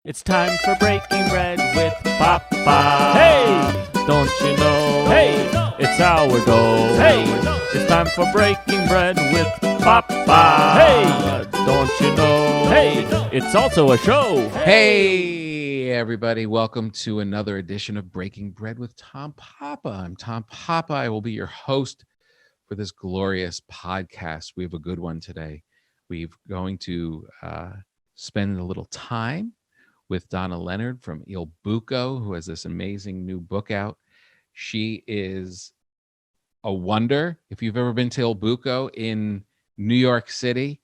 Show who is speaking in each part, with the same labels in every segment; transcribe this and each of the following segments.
Speaker 1: It's time for breaking bread with Papa. Hey, don't you know? Hey, it's our goal. Hey, it's time for breaking bread with Papa. Hey, don't you know? Hey, it's also a show.
Speaker 2: Hey, everybody. Welcome to another edition of Breaking Bread with Tom Papa. I'm Tom Papa. I will be your host for this glorious podcast. We have a good one today. We're going to spend a little time with Donna Lennard from Il Buco, who has this amazing new book out. She is a wonder. If you've ever been to Il Buco in New York City,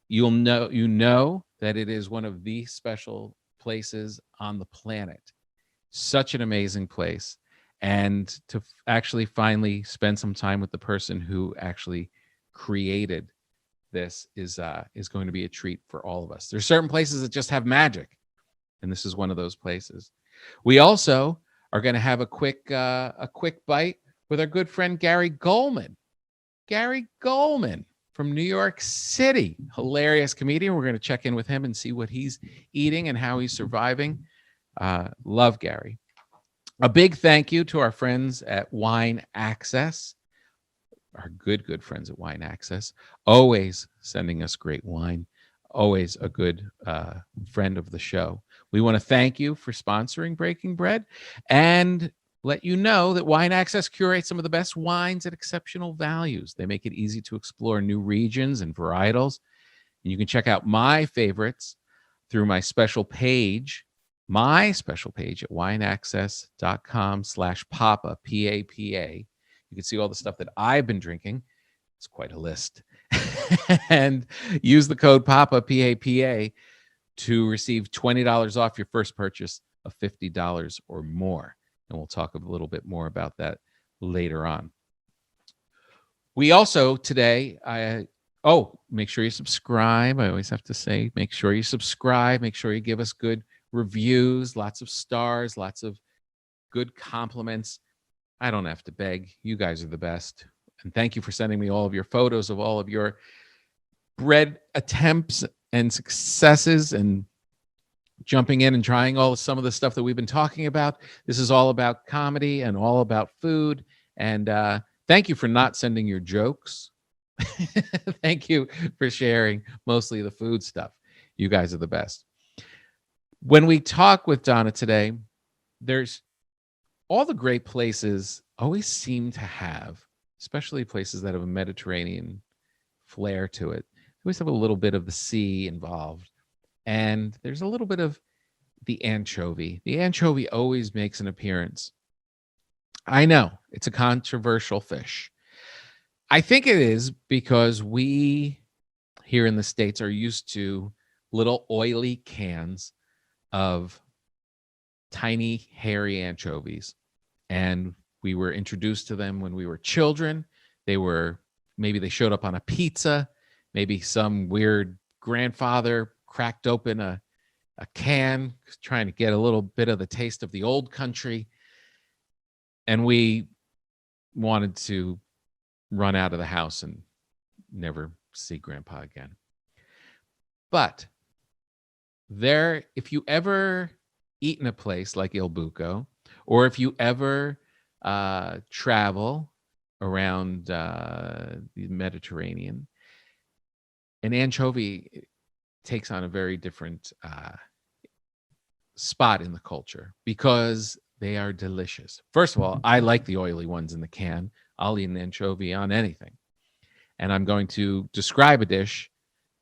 Speaker 2: you know that it is one of the special places on the planet. Such an amazing place. And to actually finally spend some time with the person who actually created this is going to be a treat for all of us. There's certain places that just have magic, and this is one of those places. We also are going to have a quick bite with our good friend Gary Gulman. Gary Gulman from New York City, hilarious comedian. We're going to check in with him and see what he's eating and how he's surviving. Love Gary. A big thank you to our friends at Wine Access, our good friends at Wine Access, always sending us great wine, always a good friend of the show. We want to thank you for sponsoring Breaking Bread and let you know that Wine Access curates some of the best wines at exceptional values. They make it easy to explore new regions and varietals. And you can check out my favorites through my special page at wineaccess.com/Papa, P-A-P-A. You can see all the stuff that I've been drinking. It's quite a list. And use the code PAPA, P-A-P-A, to receive $20 off your first purchase of $50 or more. And we'll talk a little bit more about that later on. We also today, make sure you subscribe. I always have to say, make sure you subscribe. Make sure you give us good reviews, lots of stars, lots of good compliments. I don't have to beg. You guys are the best. And thank you for sending me all of your photos of all of your bread attempts and successes and jumping in and trying some of the stuff that we've been talking about. This is all about comedy and all about food. And thank you for not sending your jokes. Thank you for sharing mostly the food stuff. You guys are the best. When we talk with Donna today, there's all the great places always seem to have, especially places that have a Mediterranean flair to it. They always have a little bit of the sea involved. And there's a little bit of the anchovy. The anchovy always makes an appearance. I know it's a controversial fish. I think it is because we here in the States are used to little oily cans of tiny, hairy anchovies. And we were introduced to them when we were children. Maybe they showed up on a pizza. Maybe some weird grandfather cracked open a can, trying to get a little bit of the taste of the old country. And we wanted to run out of the house and never see Grandpa again. But if you ever eat in a place like Il Buco, or if you ever travel around the Mediterranean, an anchovy takes on a very different spot in the culture because they are delicious. First of all, I like the oily ones in the can. I'll eat an anchovy on anything. And I'm going to describe a dish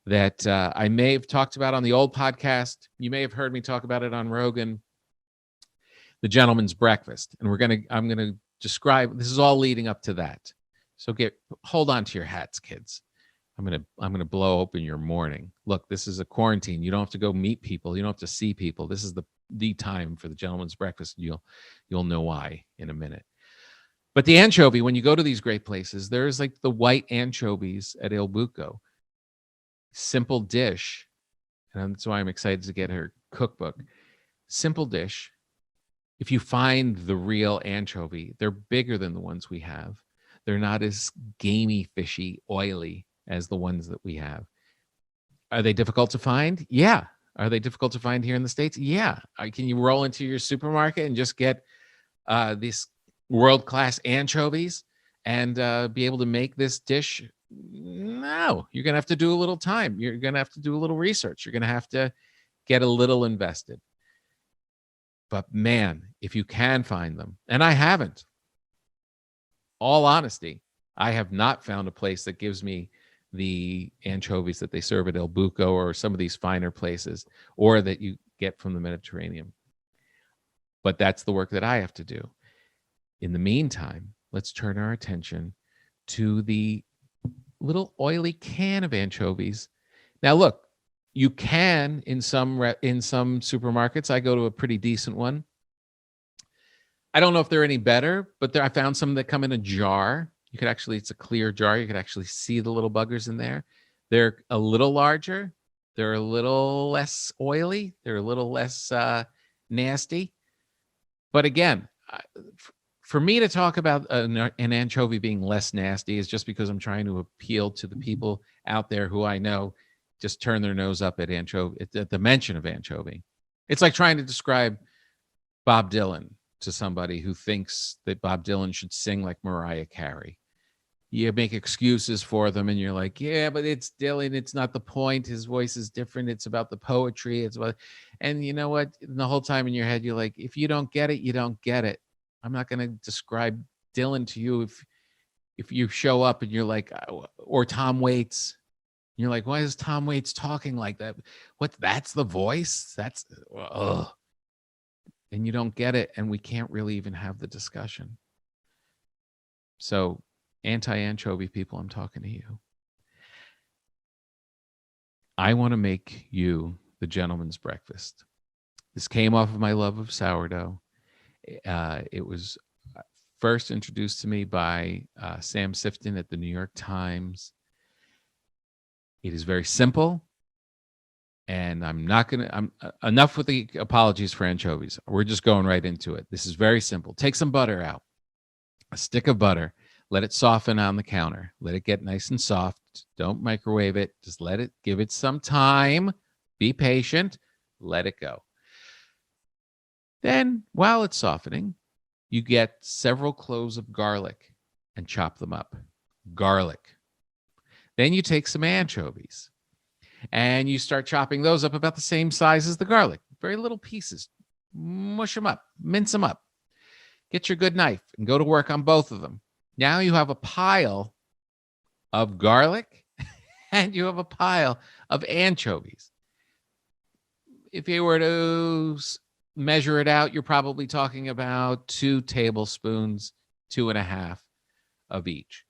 Speaker 2: that I may have talked about on the old podcast. You may have heard me talk about it on Rogan, the Gentleman's Breakfast. And I'm going to describe, this is all leading up to that. So hold on to your hats, kids. I'm going to blow open your morning. Look, this is a quarantine. You don't have to go meet people. You don't have to see people. This is the time for the Gentleman's Breakfast. You'll know why in a minute. But the anchovy, when you go to these great places, there's like the white anchovies at Il Buco. Simple dish. And that's why I'm excited to get her cookbook. Simple dish. If you find the real anchovy, they're bigger than the ones we have. They're not as gamey, fishy, oily as the ones that we have. Are they difficult to find? Yeah. Are they difficult to find here in the States? Yeah. Can you roll into your supermarket and just get these world-class anchovies and be able to make this dish? No, you're going to have to do a little time. You're going to have to do a little research. You're going to have to get a little invested. But man, if you can find them, and I haven't, all honesty, I have not found a place that gives me the anchovies that they serve at Il Buco or some of these finer places, or that you get from the Mediterranean. But that's the work that I have to do. In the meantime, let's turn our attention to the little oily can of anchovies. Now, look, you can in some supermarkets. I go to a pretty decent one. I don't know if they're any better, but I found some that come in a jar. You could actually, it's a clear jar. You could actually see the little buggers in there. They're a little larger. They're a little less oily. They're a little less nasty. But again, for me to talk about an anchovy being less nasty is just because I'm trying to appeal to the people out there who I know just turn their nose up at anchovy, at the mention of anchovy. It's like trying to describe Bob Dylan to somebody who thinks that Bob Dylan should sing like Mariah Carey. You make excuses for them and you're like, yeah, but it's Dylan. It's not the point. His voice is different. It's about the poetry. It's about, and you know what? And the whole time in your head, you're like, if you don't get it, you don't get it. I'm not going to describe Dylan to you if you show up and you're like, or Tom Waits. You're like, why is Tom Waits talking like that? That's the voice? That's, ugh. And you don't get it, and we can't really even have the discussion. So, anti-anchovy people, I'm talking to you. I want to make you the gentleman's breakfast. This came off of my love of sourdough. It was first introduced to me by Sam Sifton at the New York Times. It is very simple. And I'm enough with the apologies for anchovies. We're just going right into it. This is very simple. Take some butter out, a stick of butter, let it soften on the counter. Let it get nice and soft. Don't microwave it. Just give it some time. Be patient. Let it go. Then, while it's softening, you get several cloves of garlic and chop them up. Garlic. Then you take some anchovies. And you start chopping those up about the same size as the garlic. Very little pieces. Mush them up. Mince them up. Get your good knife and go to work on both of them. Now you have a pile of garlic and you have a pile of anchovies. If you were to measure it out, you're probably talking about 2 tablespoons, 2.5 of each.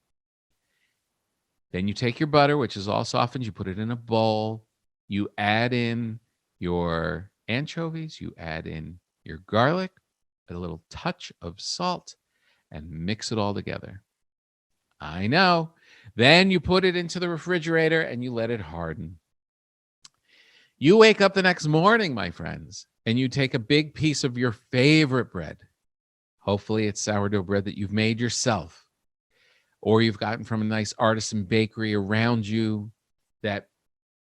Speaker 2: Then you take your butter, which is all softened, you put it in a bowl, you add in your anchovies, you add in your garlic, a little touch of salt, and mix it all together. I know. Then you put it into the refrigerator and you let it harden. You wake up the next morning, my friends, and you take a big piece of your favorite bread. Hopefully it's sourdough bread that you've made yourself, or you've gotten from a nice artisan bakery around you that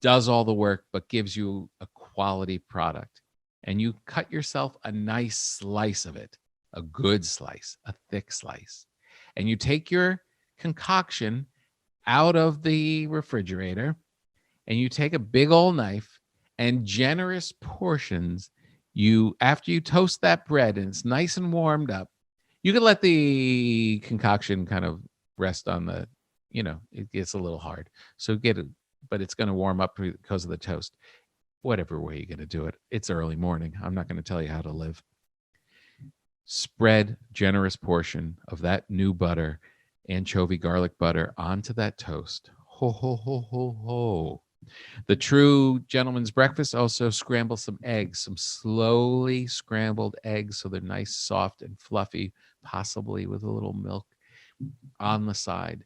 Speaker 2: does all the work but gives you a quality product. And you cut yourself a nice slice of it, a good slice, a thick slice. And you take your concoction out of the refrigerator and you take a big old knife and generous portions. After you toast that bread and it's nice and warmed up, you can let the concoction kind of rest on the, it gets a little hard. So but it's going to warm up because of the toast. Whatever way you're going to do it. It's early morning. I'm not going to tell you how to live. Spread generous portion of that new butter, anchovy garlic butter, onto that toast. Ho, ho, ho, ho, ho. The true gentleman's breakfast, also scramble some eggs, some slowly scrambled eggs so they're nice, soft, and fluffy, possibly with a little milk on the side.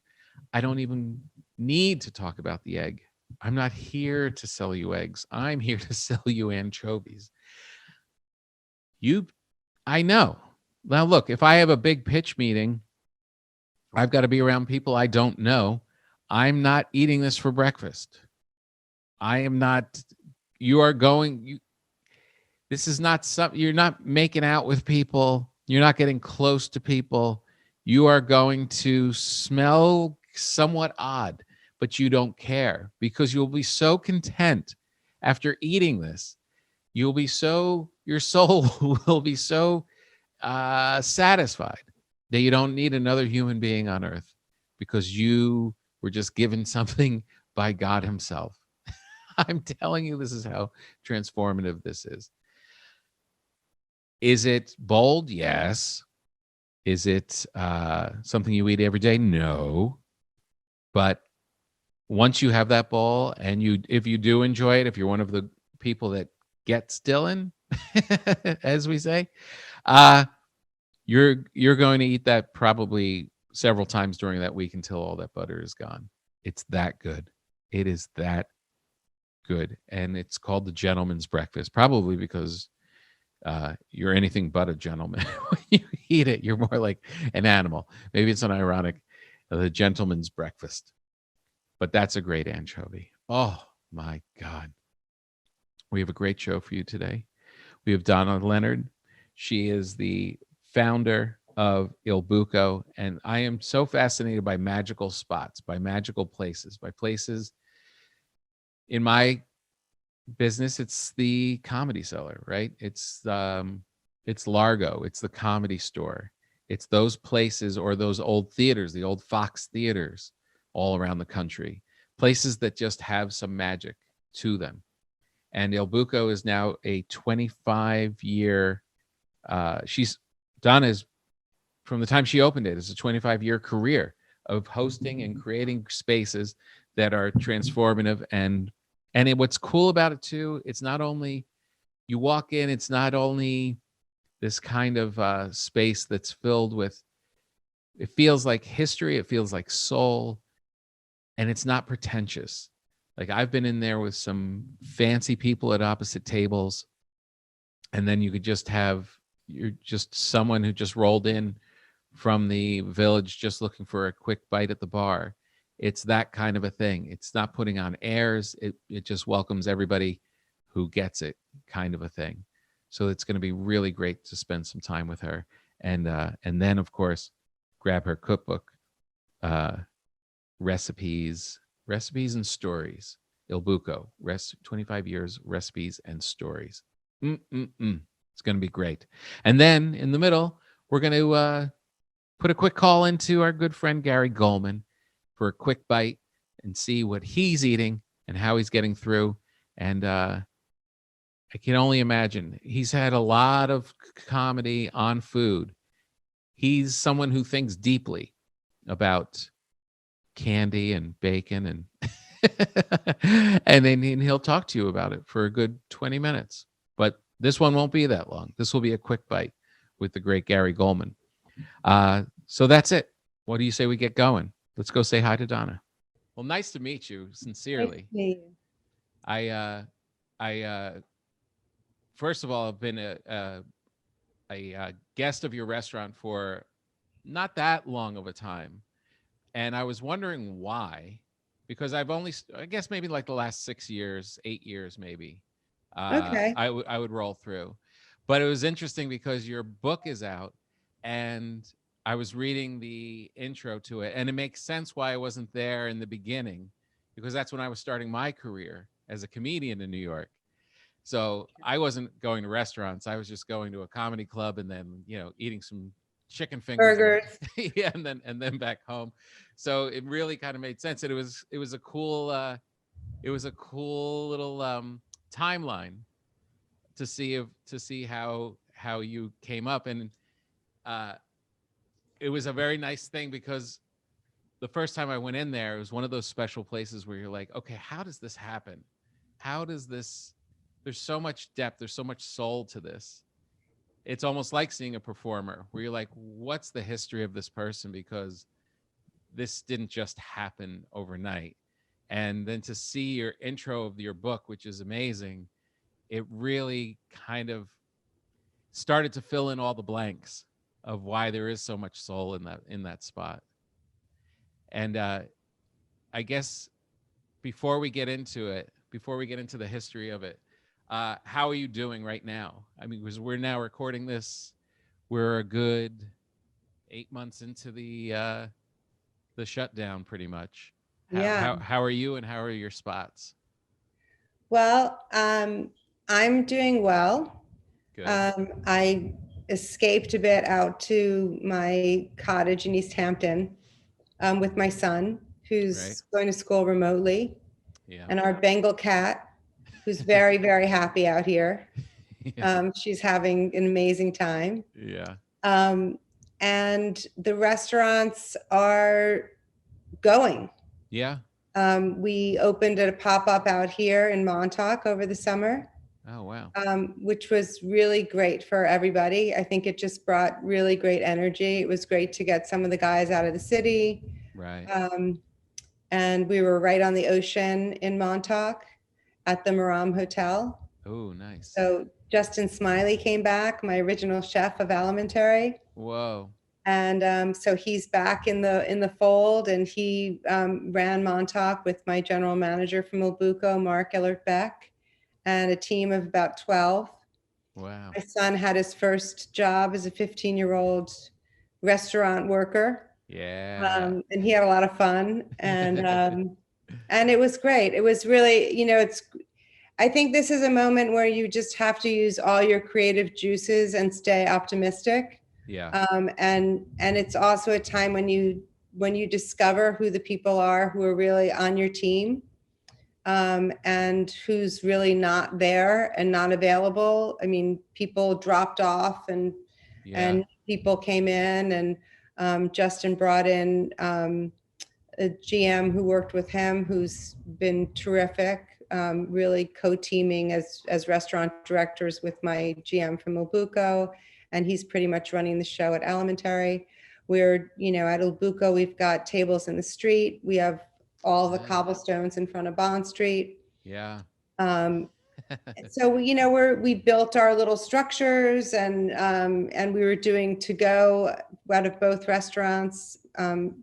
Speaker 2: I don't even need to talk about the egg. I'm not here to sell you eggs. I'm here to sell you anchovies. I know. Now, look, if I have a big pitch meeting, I've got to be around people I don't know. I'm not eating this for breakfast. I am not you are going. This is not something. You're not making out with people. You're not getting close to people. You are going to smell somewhat odd, but you don't care because you'll be so content after eating this. You'll be so, your soul will be so satisfied that you don't need another human being on earth because you were just given something by God Himself. I'm telling you, this is how transformative this is. Is it bold? Yes. Is it something you eat every day? No. But once you have that bowl and if you do enjoy it, if you're one of the people that gets Dylan, as we say, you're going to eat that probably several times during that week until all that butter is gone. It's that good. It is that good. And it's called the gentleman's breakfast, probably because you're anything but a gentleman. When you eat it, you're more like an animal. Maybe it's an ironic, the gentleman's breakfast. But that's a great anchovy. Oh my God. We have a great show for you today. We have Donna Lennard. She is the founder of Il Buco. And I am so fascinated by magical spots, by magical places, by places. In my business, it's the Comedy Cellar, right? It's Largo, it's the Comedy Store, it's those places, or those old theaters, the old Fox theaters all around the country, places that just have some magic to them. And Il Buco is now a 25-year Donna is, from the time she opened it, it's a 25-year career of hosting and creating spaces that are transformative. And what's cool about it too, it's not only, you walk in, it's not only this kind of space that's filled with, it feels like history, it feels like soul, and it's not pretentious. Like, I've been in there with some fancy people at opposite tables, and then you could just have, you're just someone who just rolled in from the village just looking for a quick bite at the bar. It's that kind of a thing. It's not putting on airs. It just welcomes everybody who gets it, kind of a thing. So it's going to be really great to spend some time with her. And then, of course, grab her cookbook, recipes and stories. Il Buco, 25 years, recipes and stories. It's going to be great. And then in the middle, we're going to put a quick call into our good friend Gary Gulman for a quick bite and see what he's eating and how he's getting through. And I can only imagine, he's had a lot of comedy on food. He's someone who thinks deeply about candy and bacon, and and then he'll talk to you about it for a good 20 minutes. But this one won't be that long. This will be a quick bite with the great Gary Gulman. So that's it. What do you say we get going? Let's go say hi to Donna. Well, nice to meet you, sincerely.
Speaker 3: Nice to meet you.
Speaker 2: I first of all, I've been a guest of your restaurant for not that long of a time, and I was wondering why, because I've only, I guess maybe like the last 6 years, 8 years maybe.
Speaker 3: Okay.
Speaker 2: I would roll through, but it was interesting because your book is out, and I was reading the intro to it, and it makes sense why I wasn't there in the beginning, because that's when I was starting my career as a comedian in New York. So I wasn't going to restaurants. I was just going to a comedy club and then, eating some chicken fingers.
Speaker 3: Burgers.
Speaker 2: Yeah, and then back home. So it really kind of made sense. And it was a cool little timeline to see how you came up. And it was a very nice thing, because the first time I went in there, it was one of those special places where you're like, okay, how does this happen? How does this, there's so much depth, there's so much soul to this. It's almost like seeing a performer where you're like, what's the history of this person? Because this didn't just happen overnight. And then to see your intro of your book, which is amazing, it really kind of started to fill in all the blanks of why there is so much soul in that spot. And I guess before we get into the history of it, How are you doing right now? I mean, because we're now recording this, we're a good 8 months into the shutdown, pretty much.
Speaker 3: Yeah.
Speaker 2: How are you, and how are your spots?
Speaker 3: Well, I'm doing well.
Speaker 2: Good.
Speaker 3: I escaped a bit out to my cottage in East Hampton with my son,
Speaker 2: Right.
Speaker 3: who's going to school remotely,
Speaker 2: Yeah.
Speaker 3: and our Bengal cat, who's very, very happy out here.
Speaker 2: Yeah.
Speaker 3: She's having an amazing time.
Speaker 2: Yeah.
Speaker 3: Um, and the restaurants are going.
Speaker 2: Yeah.
Speaker 3: We opened a pop-up out here in Montauk over the summer,
Speaker 2: Oh, wow.
Speaker 3: which was really great for everybody. I think it just brought really great energy. It was great to get some of the guys out of the city.
Speaker 2: Right.
Speaker 3: And we were right on the ocean in Montauk at the Maram Hotel.
Speaker 2: Oh, nice.
Speaker 3: So Justin Smiley came back, my original chef of Alimentary.
Speaker 2: Whoa.
Speaker 3: And so he's back in the fold, and he ran Montauk with my general manager from Il Buco, Mark Ellert Beck, and a team of about 12.
Speaker 2: Wow.
Speaker 3: My son had his first job as a 15-year-old restaurant worker,
Speaker 2: Yeah.
Speaker 3: and he had a lot of fun, and it was great. It was really, I think this is a moment where you just have to use all your creative juices and stay optimistic.
Speaker 2: Yeah.
Speaker 3: And it's also a time when you discover who the people are who are really on your team, and who's really not there and not available. I mean, people dropped off, and people came in, and Justin brought in a GM who worked with him, who's been terrific, really co-teaming as restaurant directors with my GM from Il Buco. And he's pretty much running the show at Alimentary. We're, at Il Buco, we've got tables in the street. We have all the cobblestones in front of Bond Street.
Speaker 2: Yeah.
Speaker 3: So we built our little structures, and we were doing to go out of both restaurants. From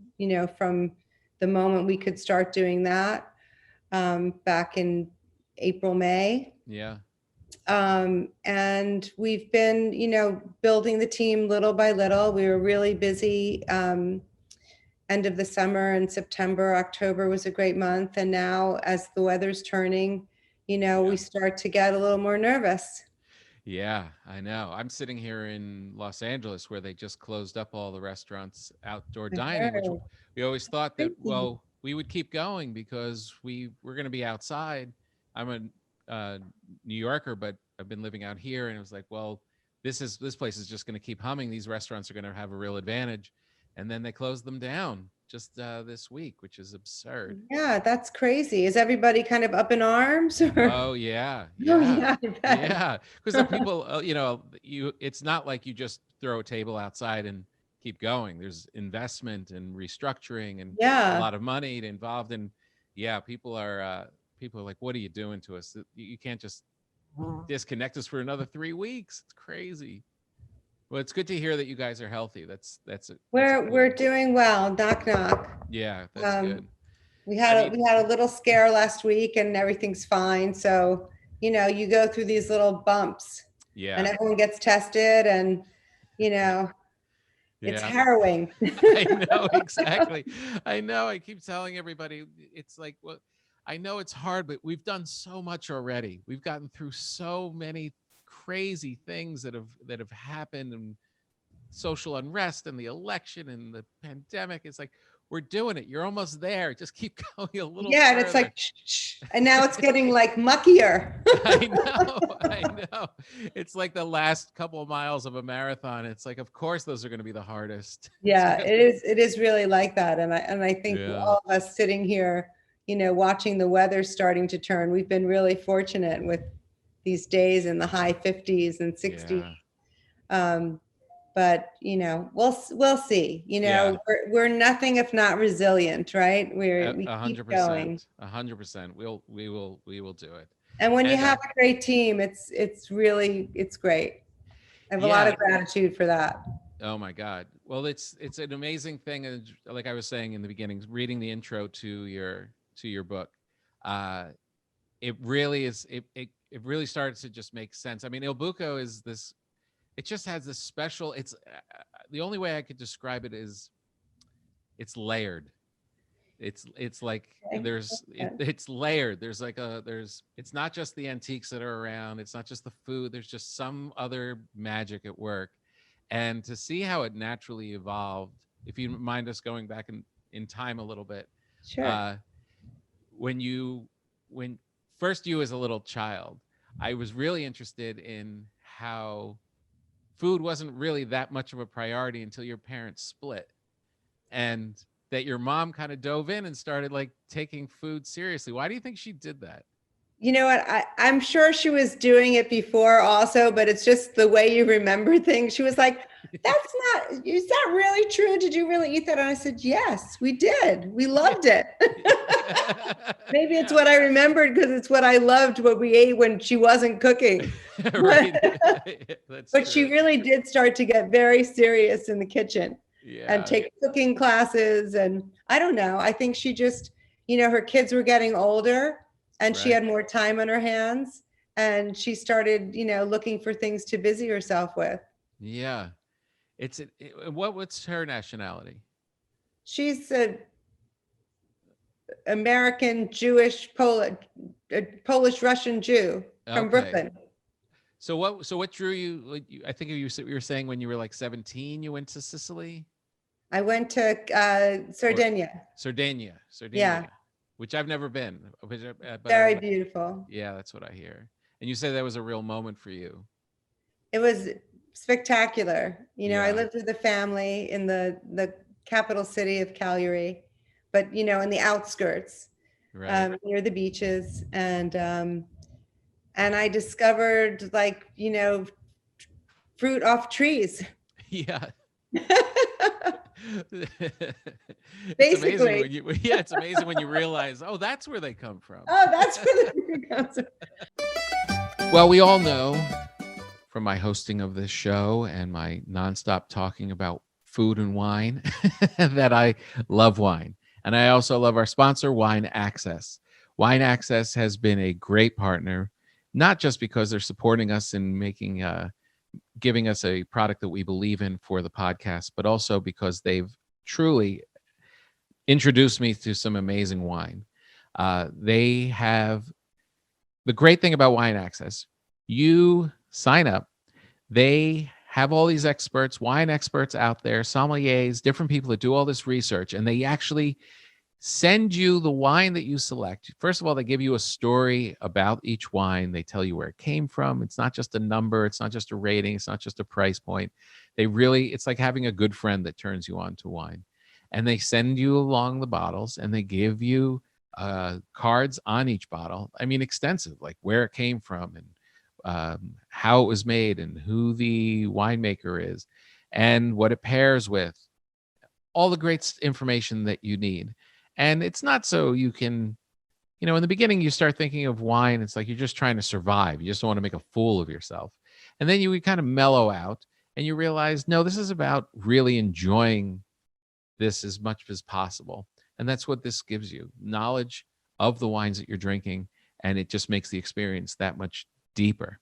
Speaker 3: the moment we could start doing that, back in April, May.
Speaker 2: Yeah.
Speaker 3: And we've been, building the team little by little. We were really busy end of the summer, and September, October was a great month. And now, as the weather's turning, we start to get a little more nervous.
Speaker 2: Yeah, I know. I'm sitting here in Los Angeles, where they just closed up all the restaurants, outdoor dining, which we always thought that, well, we would keep going because we're going to be outside. I'm a New Yorker, but I've been living out here, and it was like, well, this place is just going to keep humming. These restaurants are going to have a real advantage. And then they closed them down just this week, which is absurd.
Speaker 3: Yeah, that's crazy. Is everybody kind of up in arms?
Speaker 2: Oh yeah,
Speaker 3: Yeah,
Speaker 2: yeah. Because the people, it's not like you just throw a table outside and keep going. There's investment and restructuring and a lot of money involved. And people are like, what are you doing to us? You can't just disconnect us for another 3 weeks. It's crazy. Well, it's good to hear that you guys are healthy. That's
Speaker 3: we're doing well. Knock knock.
Speaker 2: Yeah, that's good.
Speaker 3: We had a little scare last week, and everything's fine. So you go through these little bumps.
Speaker 2: Yeah.
Speaker 3: And everyone gets tested, and it's harrowing.
Speaker 2: I know, exactly. I know. I keep telling everybody, it's like, well, I know it's hard, but we've done so much already. We've gotten through so many crazy things that have happened, and social unrest and the election and the pandemic. It's like, we're doing it. You're almost there. Just keep going a little further.
Speaker 3: And it's like, shh. And now it's getting like muckier.
Speaker 2: I know. It's like the last couple of miles of a marathon. It's like, of course, those are going to be the hardest.
Speaker 3: Yeah, it is really like that. And I think all of us sitting here, watching the weather starting to turn, we've been really fortunate with these days in the high 50s and 60s. But we'll see. We're nothing if not resilient, right? We keep going.
Speaker 2: 100%. We will do it.
Speaker 3: And when you have a great team, it's great. I have a lot of gratitude for that.
Speaker 2: Oh my God. Well, it's an amazing thing. And like I was saying in the beginning, reading the intro to your book, it really is. it really starts to just make sense. I mean, Il Buco is this. It just has this special. It's the only way I could describe it is it's layered. It's like it's layered. There's like it's not just the antiques that are around. It's not just the food. There's just some other magic at work. And to see how it naturally evolved, if you mind us going back in time a little bit,
Speaker 3: Sure.
Speaker 2: When first you as a little child, I was really interested in how food wasn't really that much of a priority until your parents split, and that your mom kind of dove in and started like taking food seriously. Why do you think she did that?
Speaker 3: You know what? I'm sure she was doing it before also, but it's just the way you remember things. She was like, is that really true? Did you really eat that? And I said, yes, we did. We loved it. Maybe it's what I remembered because it's what I loved, what we ate when she wasn't cooking.
Speaker 2: Right.
Speaker 3: But she really did start to get very serious in the kitchen.
Speaker 2: Yeah.
Speaker 3: And take cooking classes. And I don't know, I think she just, her kids were getting older and she had more time on her hands and she started, looking for things to busy herself with.
Speaker 2: Yeah. What's her nationality?
Speaker 3: She's a American Jewish Polish Russian Jew from Brooklyn.
Speaker 2: So what drew you? I think you were saying when you were like 17, you went to Sicily.
Speaker 3: I went to Sardinia.
Speaker 2: Sardinia.
Speaker 3: Yeah.
Speaker 2: Which I've never been. But
Speaker 3: very beautiful.
Speaker 2: Yeah, that's what I hear. And you said that was a real moment for you.
Speaker 3: It was spectacular. I lived with a family in the capital city of Cagliari, but in the outskirts, near the beaches, and I discovered fruit off trees.
Speaker 2: Yeah.
Speaker 3: Basically,
Speaker 2: it's amazing when you realize, oh, that's where they come from.
Speaker 3: Oh, that's where they come from.
Speaker 2: Well, we all know from my hosting of this show and my nonstop talking about food and wine that I love wine. And I also love our sponsor, Wine Access. Wine Access has been a great partner, not just because they're supporting us in making giving us a product that we believe in for the podcast, but also because they've truly introduced me to some amazing wine. They have the great thing about Wine Access. You sign up, they have all these experts, wine experts out there, sommeliers, different people that do all this research, and they actually send you the wine that you select. First of all, they give you a story about each wine. They tell you where it came from. It's not just a number. It's not just a rating. It's not just a price point. It's like having a good friend that turns you on to wine. And they send you along the bottles and they give you cards on each bottle. I mean, extensive, like where it came from and how it was made and who the winemaker is and what it pairs with. All the great information that you need. And it's not so you can, in the beginning, you start thinking of wine. It's like you're just trying to survive. You just don't want to make a fool of yourself. And then you kind of mellow out and you realize, no, this is about really enjoying this as much as possible. And that's what this gives you, knowledge of the wines that you're drinking. And it just makes the experience that much deeper.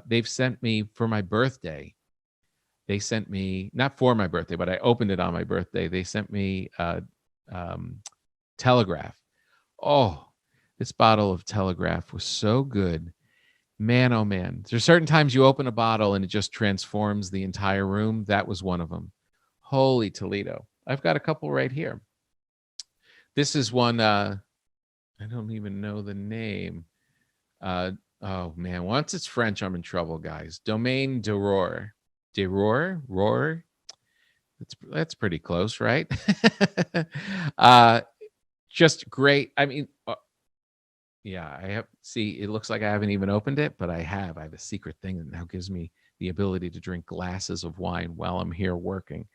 Speaker 2: They've sent me for my birthday. They sent me, not for my birthday, but I opened it on my birthday. They sent me Telegraph. Oh, this bottle of Telegraph was so good. Man, oh man. There's certain times you open a bottle and it just transforms the entire room. That was one of them. Holy Toledo. I've got a couple right here. This is one, I don't even know the name. Oh man, once it's French, I'm in trouble, guys. Domaine d'Aurore. Roar. That's pretty close, right? Just great. I mean, yeah, I have. See, it looks like I haven't even opened it, but I have. I have a secret thing that now gives me the ability to drink glasses of wine while I'm here working.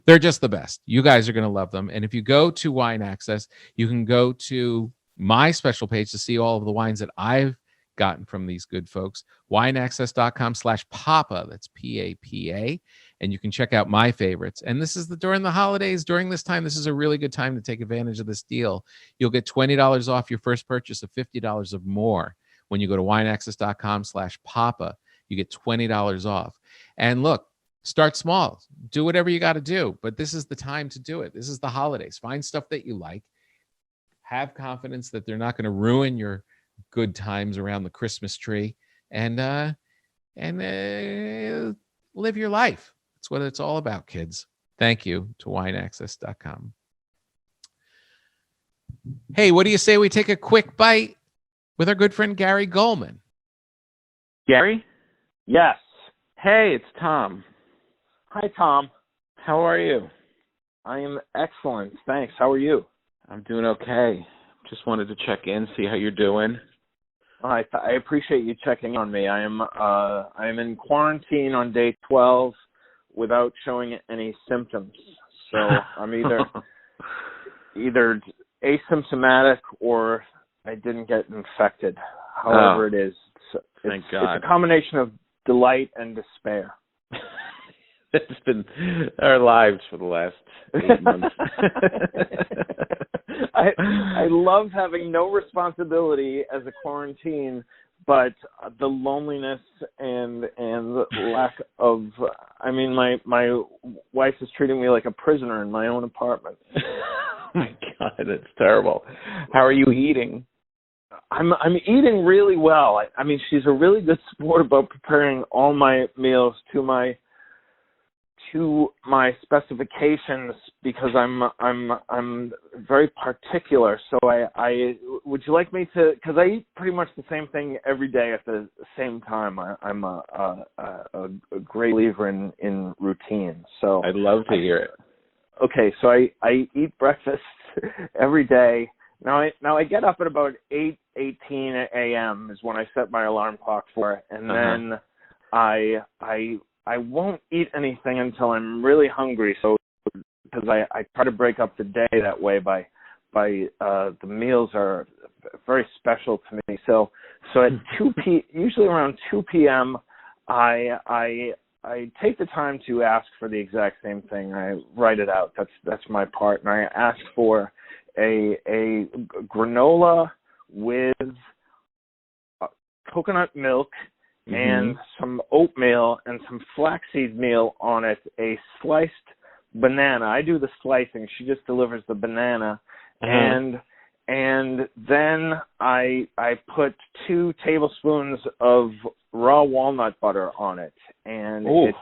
Speaker 2: They're just the best. You guys are going to love them. And if you go to Wine Access, you can go to my special page to see all of the wines that I've gotten from these good folks. wineaccess.com/papa. That's PAPA. And you can check out my favorites. And this is during the holidays, during this time, this is a really good time to take advantage of this deal. You'll get $20 off your first purchase of $50 or more when you go to wineaccess.com/papa, you get $20 off. And look, start small. Do whatever you got to do, but this is the time to do it. This is the holidays. Find stuff that you like. Have confidence that they're not going to ruin your good times around the Christmas tree, and live your life. That's what it's all about, kids. Thank you to wineaccess.com. Hey, what do you say we take a quick bite with our good friend Gary Gulman?
Speaker 4: Gary?
Speaker 5: Yes.
Speaker 4: Hey, it's Tom.
Speaker 5: Hi, Tom.
Speaker 4: How are you?
Speaker 5: I am excellent. Thanks. How are you?
Speaker 4: I'm doing okay. Just wanted to check in, see how you're doing.
Speaker 5: I appreciate you checking on me. I am in quarantine on day 12 without showing any symptoms. So I'm either asymptomatic or I didn't get infected. However it is.
Speaker 4: Thank God.
Speaker 5: It's a combination of delight and despair.
Speaker 4: It's been our lives for the last 8 months.
Speaker 5: I love having no responsibility as a quarantine, but the loneliness and the lack of, my wife is treating me like a prisoner in my own apartment.
Speaker 4: Oh my God, that's terrible. How are you eating?
Speaker 5: I'm eating really well. She's a really good sport about preparing all my meals to my specifications because I'm very particular. So I would you like me to? Because I eat pretty much the same thing every day at the same time. I'm a great believer in routine. So
Speaker 4: I'd love to hear it.
Speaker 5: Okay, so I eat breakfast every day. Now I get up at about 8:18 a.m. is when I set my alarm clock for it, and then I won't eat anything until I'm really hungry. So because I try to break up the day that way by the meals are very special to me. So at usually around 2 p.m. I take the time to ask for the exact same thing. I write it out. That's my part, and I ask for a granola with coconut milk and some oatmeal and some flaxseed meal on it, a sliced banana. I do the slicing. She just delivers the banana. And then I put 2 tablespoons of raw walnut butter on it. And it's,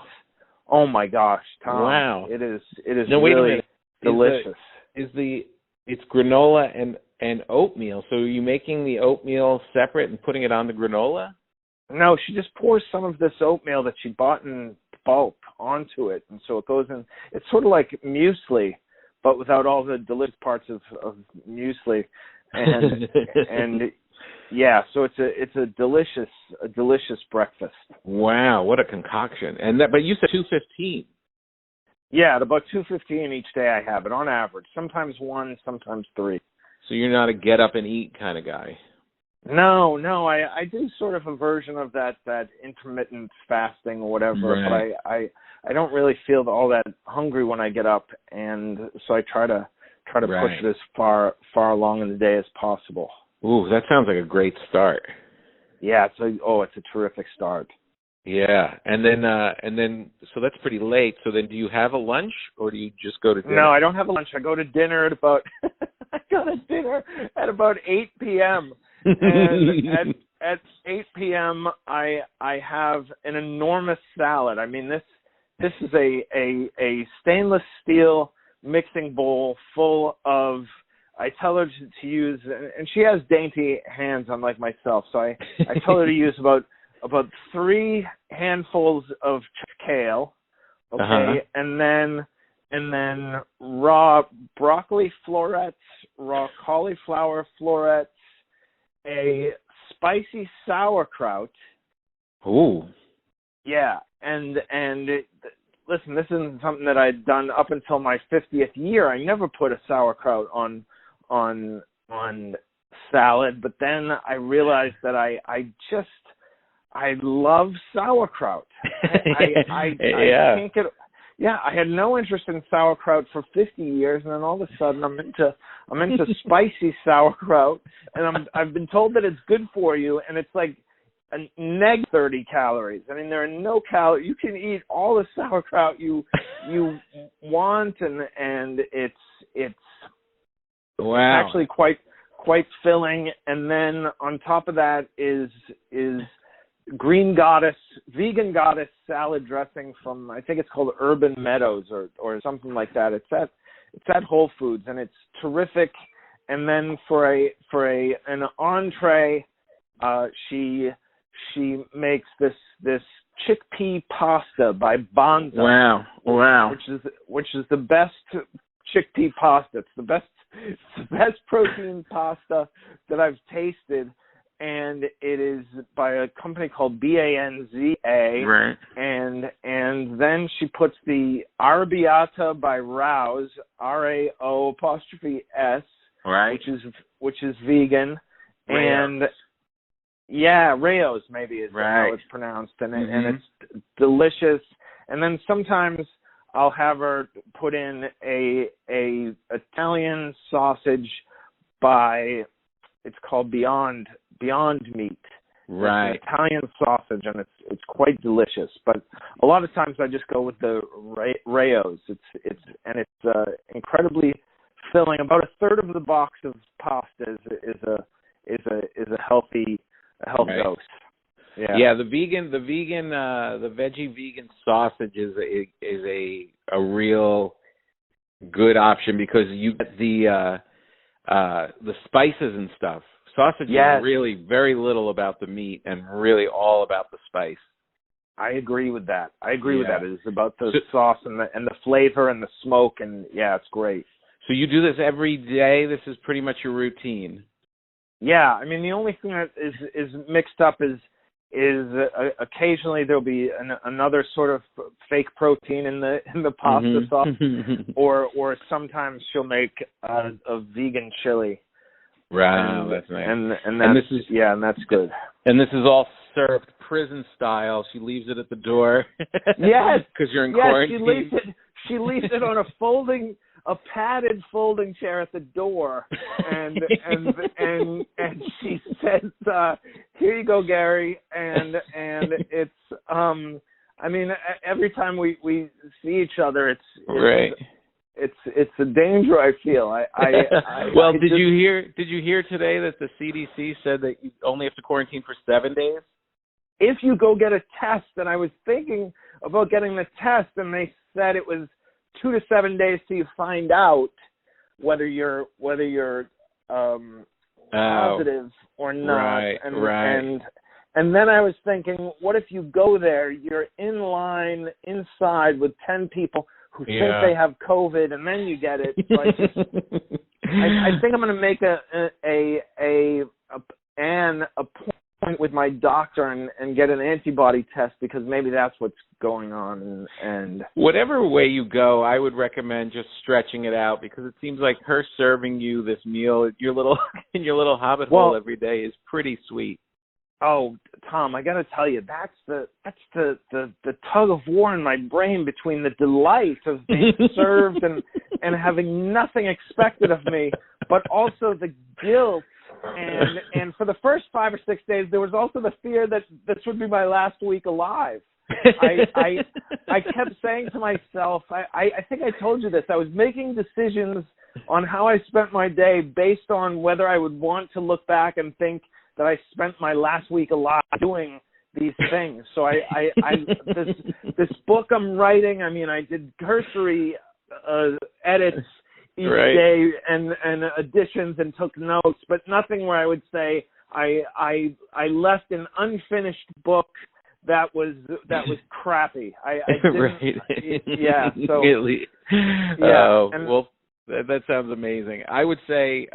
Speaker 5: oh my gosh, Tom.
Speaker 4: Wow.
Speaker 5: It is
Speaker 4: no, wait
Speaker 5: really
Speaker 4: a minute.
Speaker 5: delicious.
Speaker 4: It's granola and oatmeal. So are you making the oatmeal separate and putting it on the granola?
Speaker 5: No, she just pours some of this oatmeal that she bought in bulk onto it, and so it goes in. It's sort of like muesli, but without all the delicious parts of muesli, and yeah, so it's a delicious breakfast.
Speaker 4: Wow, what a concoction! But you said 2:15.
Speaker 5: Yeah, at about 2:15 each day I have it on average. Sometimes 1, sometimes 3.
Speaker 4: So you're not a get up and eat kind of guy.
Speaker 5: No, I do sort of a version of that intermittent fasting or whatever,
Speaker 4: right.
Speaker 5: But I don't really feel all that hungry when I get up, and so I try to push it as far along in the day as possible.
Speaker 4: Ooh, that sounds like a great start.
Speaker 5: Yeah, it's a terrific start.
Speaker 4: Yeah, and then so that's pretty late. So then, do you have a lunch or do you just go to dinner?
Speaker 5: No, I don't have a lunch. I go to dinner at about 8 p.m. And at 8 p.m. I have an enormous salad. I mean, this is a stainless steel mixing bowl full of. I tell her to use, and she has dainty hands unlike myself, so I tell her to use about 3 handfuls of kale, okay, and then raw broccoli florets, raw cauliflower florets, a spicy sauerkraut.
Speaker 4: Ooh.
Speaker 5: Yeah, and listen, this isn't something that I'd done up until my 50th year. I never put a sauerkraut on salad, but then I realized that I love sauerkraut. I can't get. I had no interest in sauerkraut for 50 years, and then all of a sudden I'm into spicy sauerkraut, and I've been told that it's good for you, and it's like a neg 30 calories. I mean, there are no calories. You can eat all the sauerkraut you want, and it's
Speaker 4: Wow.
Speaker 5: actually quite filling. And then on top of that is vegan goddess salad dressing from, I think it's called Urban Meadows or something like that. It's at Whole Foods, and it's terrific. And then for an entree, she makes this chickpea pasta by Bonza.
Speaker 4: Wow.
Speaker 5: Which is the best chickpea pasta. It's the best protein pasta that I've tasted, and it is by a company called Banza.
Speaker 4: Right.
Speaker 5: And then she puts the arrabbiata by Rao's, RAO''S,
Speaker 4: Right.
Speaker 5: which is vegan, and Rao's maybe is
Speaker 4: right.
Speaker 5: how it's pronounced, and it's delicious. And then sometimes I'll have her put in a Italian sausage it's called Beyond Meat.
Speaker 4: Right.
Speaker 5: It's an Italian sausage, and it's quite delicious. But a lot of times I just go with the Rao's. It's incredibly filling. About a third of the box of pasta is a healthy
Speaker 4: right.
Speaker 5: dose.
Speaker 4: Yeah, the veggie vegan sausage is a real good option because you get the spices and stuff. Sausage is really very little about the meat and really all about the spice.
Speaker 5: I agree with that. With that. It is about the sauce and the flavor and the smoke, and it's great.
Speaker 4: So you do this every day? This is pretty much your routine?
Speaker 5: Yeah, I mean, the only thing that is mixed up is occasionally there'll be another sort of fake protein in the pasta sauce, or sometimes she'll make a vegan chili.
Speaker 4: Wow, that's nice.
Speaker 5: And that's good.
Speaker 4: And this is all served prison style. She leaves it at the door.
Speaker 5: Yes,
Speaker 4: because you're in quarantine.
Speaker 5: She leaves it on a padded folding chair at the door, and she says, "Here you go, Gary." And it's I mean, every time we see each other, it's
Speaker 4: right.
Speaker 5: It's a danger I feel.
Speaker 4: Well, did you hear today that the CDC said that you only have to quarantine for 7 days?
Speaker 5: If you go get a test, and I was thinking about getting the test, and they said it was 2 to 7 days till you find out whether you're positive or not.
Speaker 4: Right, right.
Speaker 5: And then I was thinking, what if you go there, you're in line inside with 10 people who think they have COVID, and then you get it. So I think I'm going to make an appointment with my doctor and get an antibody test, because maybe that's what's going on. And
Speaker 4: whatever way you go, I would recommend just stretching it out, because it seems like her serving you this meal in your little hobbit hole every day is pretty sweet.
Speaker 5: Oh, Tom, I got to tell you, that's the tug of war in my brain between the delight of being served and having nothing expected of me, but also the guilt. And for the first 5 or 6 days, there was also the fear that this would be my last week alive. I kept saying to myself, I think I told you this, I was making decisions on how I spent my day based on whether I would want to look back and think that I spent my last week alive doing these things. So this book I'm writing, I mean, I did cursory edits each day and additions and took notes, but nothing where I would say I left an unfinished book that was crappy. I didn't, yeah. So
Speaker 4: well, that sounds amazing. I would say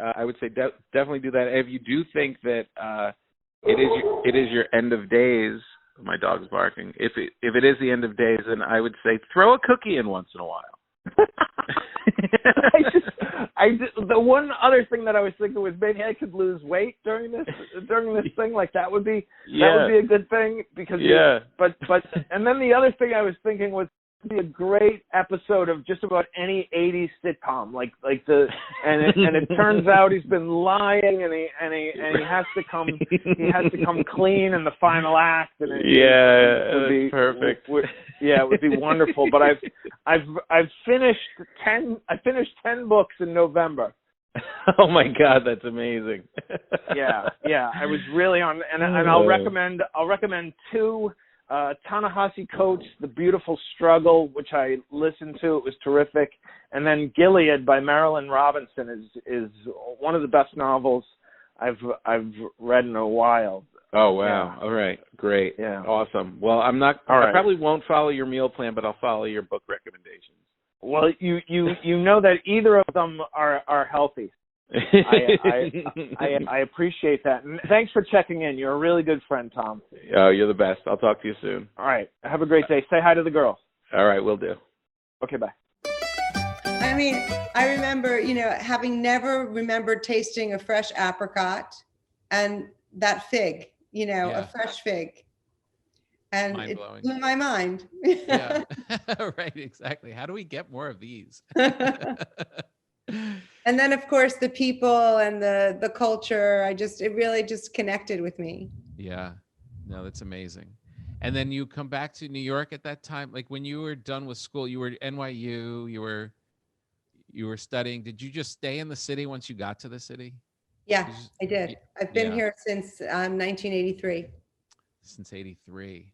Speaker 4: definitely do that. If you do think that it is your end of days, my dog's barking. If it is the end of days, then I would say throw a cookie in once in a while.
Speaker 5: The one other thing that I was thinking was maybe I could lose weight during this thing. Like that would be a good thing, because but and then the other thing I was thinking was be a great episode of just about any 80s sitcom, and it turns out he's been lying, and he has to come clean in the final act, and
Speaker 4: that's perfect.
Speaker 5: It would be wonderful. But I've finished 10 books in November.
Speaker 4: Oh my God, that's amazing.
Speaker 5: Yeah, I was really on, and I'll recommend two. Ta-Nehisi Coates' The Beautiful Struggle, which I listened to. It was terrific. And then Gilead by Marilyn Robinson is one of the best novels I've read in a while.
Speaker 4: Oh wow! Yeah. All right, great,
Speaker 5: yeah,
Speaker 4: awesome. Well, I probably won't follow your meal plan, but I'll follow your book recommendations.
Speaker 5: Well, you know that either of them are healthy. I appreciate that. And thanks for checking in. You're a really good friend, Tom.
Speaker 4: Oh, you're the best. I'll talk to you soon.
Speaker 5: All right. Have a great day. Say hi to the girls.
Speaker 4: All right, will do.
Speaker 5: Okay, bye.
Speaker 3: I mean, I remember, having never remembered tasting a fresh apricot and that fig, a fresh fig. And it blew my mind.
Speaker 2: Yeah, right, exactly. How do we get more of these?
Speaker 3: And then, of course, the people and the culture, it really just connected with me.
Speaker 2: Yeah, no, that's amazing. And then you come back to New York at that time, like when you were done with school, you were at NYU, you were studying. Did you just stay in the city once you got to the city?
Speaker 3: Yeah, I did. I've been here since 1983.
Speaker 2: Since 83.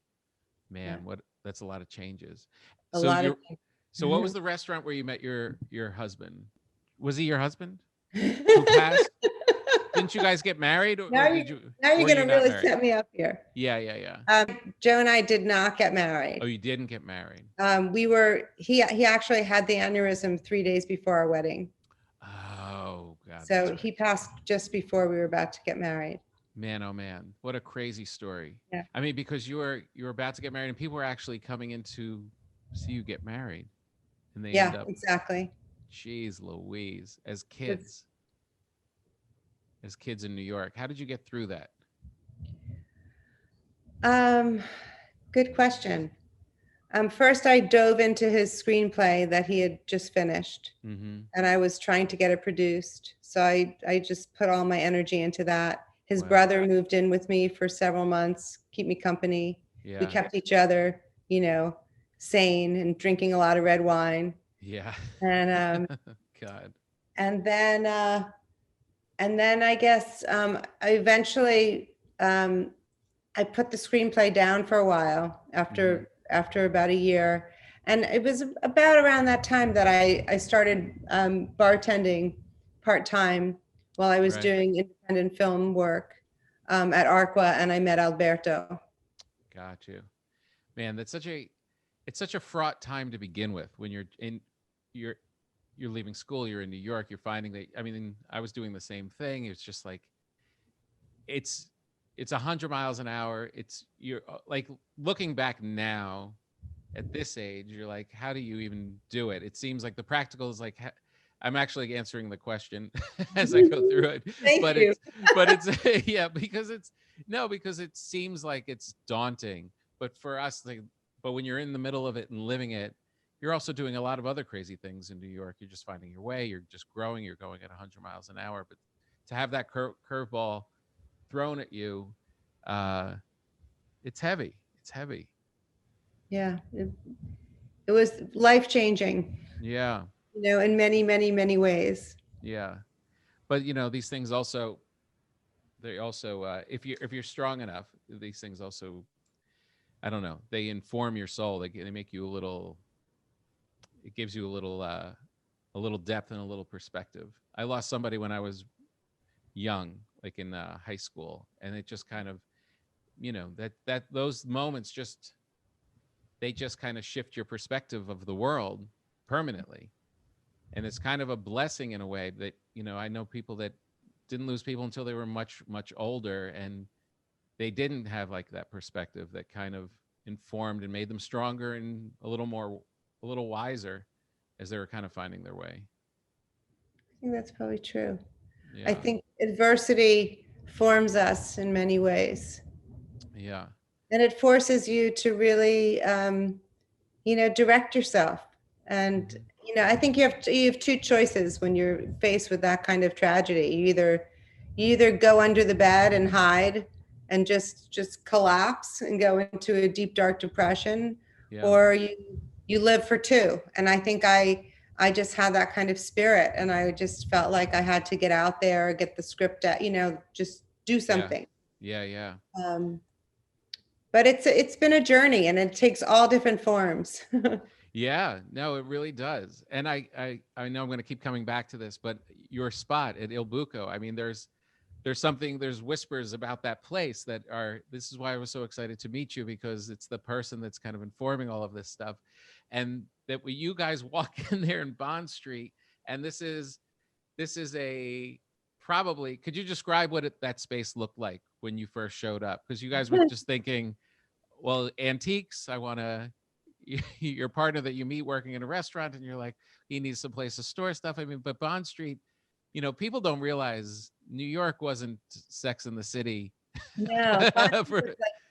Speaker 2: Man, that's a lot of changes.
Speaker 3: A lot of changes.
Speaker 2: So what was the restaurant where you met your husband? Was he your husband who passed? Didn't you guys get married?
Speaker 3: Now you're going to really set me up here.
Speaker 2: Yeah.
Speaker 3: Joe and I did not get married.
Speaker 2: Oh, you didn't get married?
Speaker 3: He actually had the aneurysm 3 days before our wedding.
Speaker 2: Oh, God.
Speaker 3: So he passed just before we were about to get married.
Speaker 2: Man, oh man, what a crazy story.
Speaker 3: Yeah.
Speaker 2: I mean, because you were about to get married and people were actually coming in to see you get married. And they end up,
Speaker 3: exactly.
Speaker 2: Jeez Louise, as kids in New York, how did you get through that?
Speaker 3: Good question. First, I dove into his screenplay that he had just finished, and I was trying to get it produced. So I just put all my energy into that. His brother moved in with me for several months, keep me company. Yeah. We kept each other, sane and drinking a lot of red wine.
Speaker 2: Yeah.
Speaker 3: And
Speaker 2: God.
Speaker 3: And then I guess I eventually I put the screenplay down for a while after about a year. And it was about around that time that I started bartending part-time while I was doing independent film work at Arqua, and I met Alberto.
Speaker 2: Got you. Man, it's such a fraught time to begin with when you're leaving school, you're in New York, you're finding that, I mean, I was doing the same thing. It's just like, it's 100 miles an hour. You're like, looking back now at this age, you're like, how do you even do it? It seems like the practical is like, I'm actually answering the question as I go through it.
Speaker 3: Thank you.
Speaker 2: It's yeah, because it seems like it's daunting, but for us, but when you're in the middle of it and living it, you're also doing a lot of other crazy things in New York. You're just finding your way. You're just growing. You're going at 100 miles an hour. But to have that curveball thrown at you, it's heavy. It's heavy.
Speaker 3: Yeah, it was life-changing.
Speaker 2: Yeah.
Speaker 3: In many, many, many ways.
Speaker 2: Yeah, but these things also, if you're strong enough, these things also, I don't know, they inform your soul. They make you it gives you a little depth and a little perspective. I lost somebody when I was young, like in high school, and it just kind of, that those moments they just kind of shift your perspective of the world permanently. And it's kind of a blessing in a way that, I know people that didn't lose people until they were much, much older, and they didn't have like that perspective that kind of informed and made them stronger and a little wiser as they were kind of finding their way.
Speaker 3: I think that's probably true.
Speaker 2: Yeah.
Speaker 3: I think adversity forms us in many ways.
Speaker 2: Yeah.
Speaker 3: And it forces you to really direct yourself. And, I think you have two choices when you're faced with that kind of tragedy. You either go under the bed and hide and just collapse and go into a deep, dark depression,
Speaker 2: Yeah.
Speaker 3: or you live for two. And I think I just had that kind of spirit, and I just felt like I had to get out there, get the script out, just do something.
Speaker 2: Yeah.
Speaker 3: But it's been a journey, and it takes all different forms.
Speaker 2: Yeah, no, it really does. And I know I'm going to keep coming back to this, but your spot at Il Buco, I mean, there's whispers about that place this is why I was so excited to meet you, because it's the person that's kind of informing all of this stuff. And that when you guys walk in there in Bond Street, and this is a probably, could you describe what that space looked like when you first showed up? Because you guys were just thinking, well, antiques, your partner that you meet working in a restaurant, and you're like, he needs some place to store stuff. I mean, but Bond Street, people don't realize New York wasn't Sex in the City.
Speaker 3: No,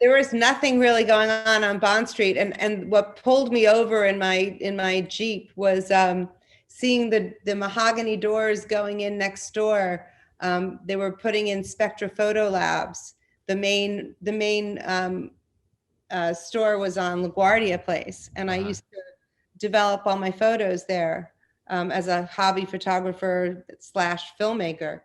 Speaker 3: there was nothing really going on Bond Street. And what pulled me over in my Jeep was seeing the mahogany doors going in next door. They were putting in Spectra Photo Labs. The main store was on LaGuardia Place, and I used to develop all my photos there as a hobby photographer / filmmaker.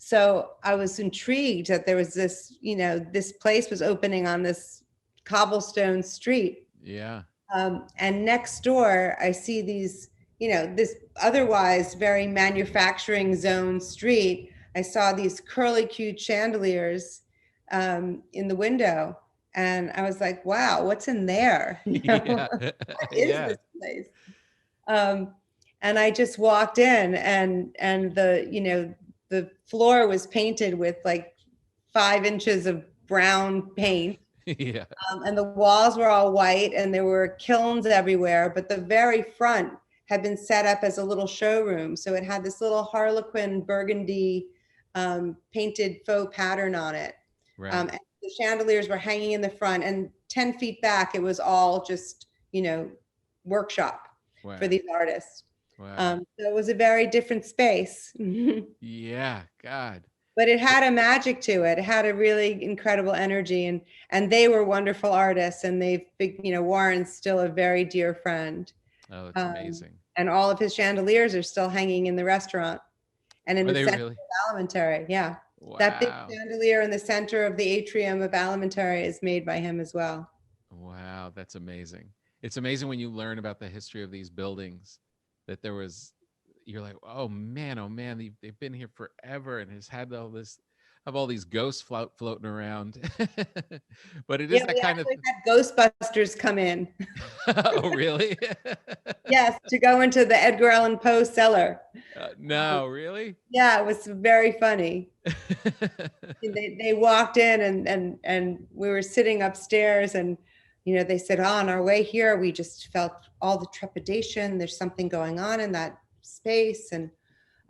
Speaker 3: So I was intrigued that there was this, this place was opening on this cobblestone street.
Speaker 2: Yeah.
Speaker 3: And next door, I see these, this otherwise very manufacturing zone street. I saw these curly-cued chandeliers in the window. And I was like, wow, what's in there?
Speaker 2: Yeah.
Speaker 3: What is this place? And I just walked in, and the floor was painted with like 5 inches of brown paint.
Speaker 2: Yeah.
Speaker 3: And the walls were all white, and there were kilns everywhere. But the very front had been set up as a little showroom. So it had this little Harlequin burgundy painted faux pattern on it.
Speaker 2: Right.
Speaker 3: And the chandeliers were hanging in the front, and 10 feet back, it was all just, workshop for these artists.
Speaker 2: Wow.
Speaker 3: So it was a very different space.
Speaker 2: Yeah, God.
Speaker 3: But it had a magic to it. It had a really incredible energy, and they were wonderful artists, and Warren's still a very dear friend.
Speaker 2: Oh, it's amazing.
Speaker 3: And all of his chandeliers are still hanging in the restaurant and in the center of Alimentary. Yeah.
Speaker 2: Wow.
Speaker 3: That big chandelier in the center of the atrium of Alimentary is made by him as well.
Speaker 2: Wow, that's amazing. It's amazing when you learn about the history of these buildings, that you're like, oh man, they've been here forever, and has had all these ghosts floating around. But it is that kind of.
Speaker 3: We had Ghostbusters come in.
Speaker 2: Oh, really?
Speaker 3: Yes, to go into the Edgar Allan Poe cellar.
Speaker 2: No, really?
Speaker 3: Yeah, it was very funny. They walked in, and we were sitting upstairs, and they said, on our way here, we just felt all the trepidation. There's something going on in that space, and